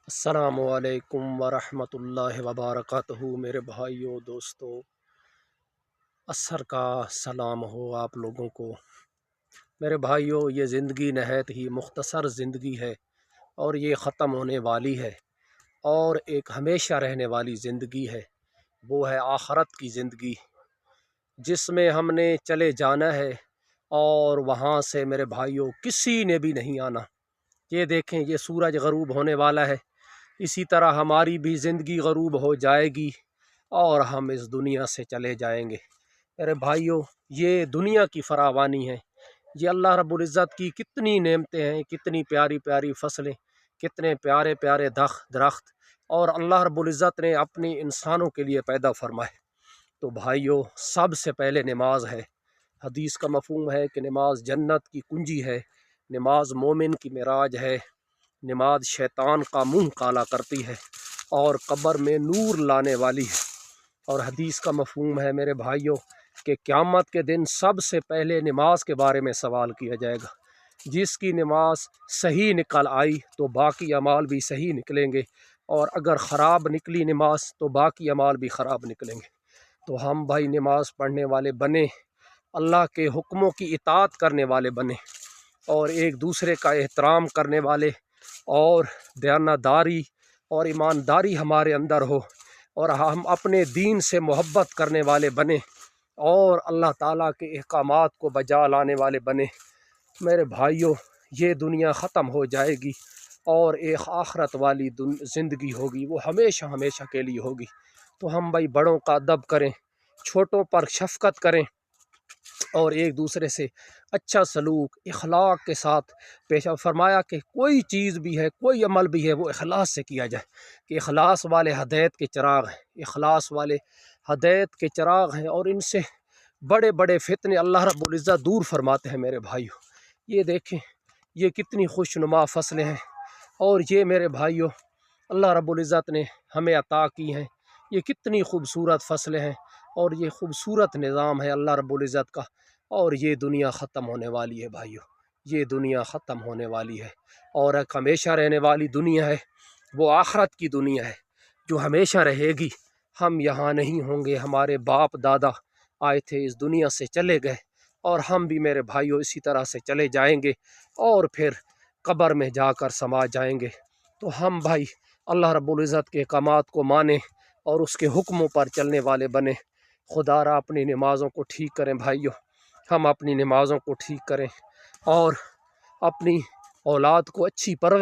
السلام علیکم ورحمۃ اللہ وبرکاتہ۔ میرے بھائیوں دوستوں، عصر کا سلام ہو آپ لوگوں کو۔ میرے بھائیوں، یہ زندگی نہایت ہی مختصر زندگی ہے اور یہ ختم ہونے والی ہے، اور ایک ہمیشہ رہنے والی زندگی ہے، وہ ہے آخرت کی زندگی، جس میں ہم نے چلے جانا ہے اور وہاں سے میرے بھائیوں کسی نے بھی نہیں آنا۔ یہ دیکھیں، یہ سورج غروب ہونے والا ہے، اسی طرح ہماری بھی زندگی غروب ہو جائے گی اور ہم اس دنیا سے چلے جائیں گے۔ میرے بھائیوں، یہ دنیا کی فراوانی ہے، یہ اللہ رب العزت کی کتنی نعمتیں ہیں، کتنی پیاری پیاری فصلیں، کتنے پیارے پیارے درخت، اور اللہ رب العزت نے اپنی انسانوں کے لیے پیدا فرمائے۔ تو بھائیوں، سب سے پہلے نماز ہے۔ حدیث کا مفہوم ہے کہ نماز جنت کی کنجی ہے، نماز مومن کی معراج ہے، نماز شیطان کا منہ کالا کرتی ہے اور قبر میں نور لانے والی ہے۔ اور حدیث کا مفہوم ہے میرے بھائیوں کہ قیامت کے دن سب سے پہلے نماز کے بارے میں سوال کیا جائے گا۔ جس کی نماز صحیح نکل آئی تو باقی اعمال بھی صحیح نکلیں گے، اور اگر خراب نکلی نماز تو باقی اعمال بھی خراب نکلیں گے۔ تو ہم بھائی نماز پڑھنے والے بنے، اللہ کے حکموں کی اطاعت کرنے والے بنے، اور ایک دوسرے کا احترام کرنے والے، اور دیانتداری اور ایمانداری ہمارے اندر ہو، اور ہم اپنے دین سے محبت کرنے والے بنے، اور اللہ تعالیٰ کے احکامات کو بجا لانے والے بنے۔ میرے بھائیوں، یہ دنیا ختم ہو جائے گی اور ایک آخرت والی زندگی ہوگی، وہ ہمیشہ ہمیشہ کے لیے ہوگی۔ تو ہم بھائی بڑوں کا ادب کریں، چھوٹوں پر شفقت کریں، اور ایک دوسرے سے اچھا سلوک اخلاق کے ساتھ پیش فرمایا کہ کوئی چیز بھی ہے، کوئی عمل بھی ہے، وہ اخلاص سے کیا جائے، کہ اخلاص والے ہدایت کے چراغ ہیں، اخلاص والے ہدایت کے چراغ ہیں، اور ان سے بڑے بڑے فتنے اللہ رب العزت دور فرماتے ہیں۔ میرے بھائیوں، یہ دیکھیں، یہ کتنی خوشنما فصلیں ہیں، اور یہ میرے بھائیوں اللہ رب العزت نے ہمیں عطا کی ہیں۔ یہ کتنی خوبصورت فصلیں ہیں، اور یہ خوبصورت نظام ہے اللہ رب العزت کا، اور یہ دنیا ختم ہونے والی ہے بھائیوں، یہ دنیا ختم ہونے والی ہے، اور ایک ہمیشہ رہنے والی دنیا ہے، وہ آخرت کی دنیا ہے جو ہمیشہ رہے گی۔ ہم یہاں نہیں ہوں گے، ہمارے باپ دادا آئے تھے، اس دنیا سے چلے گئے، اور ہم بھی میرے بھائیوں اسی طرح سے چلے جائیں گے، اور پھر قبر میں جا کر سما جائیں گے۔ تو ہم بھائی اللہ رب العزت کے احکامات کو مانیں اور اس کے حکموں پر چلنے والے بنیں۔ خدا را اپنی نمازوں کو ٹھیک کریں بھائیوں، ہم اپنی نمازوں کو ٹھیک کریں، اور اپنی اولاد کو اچھی پرورش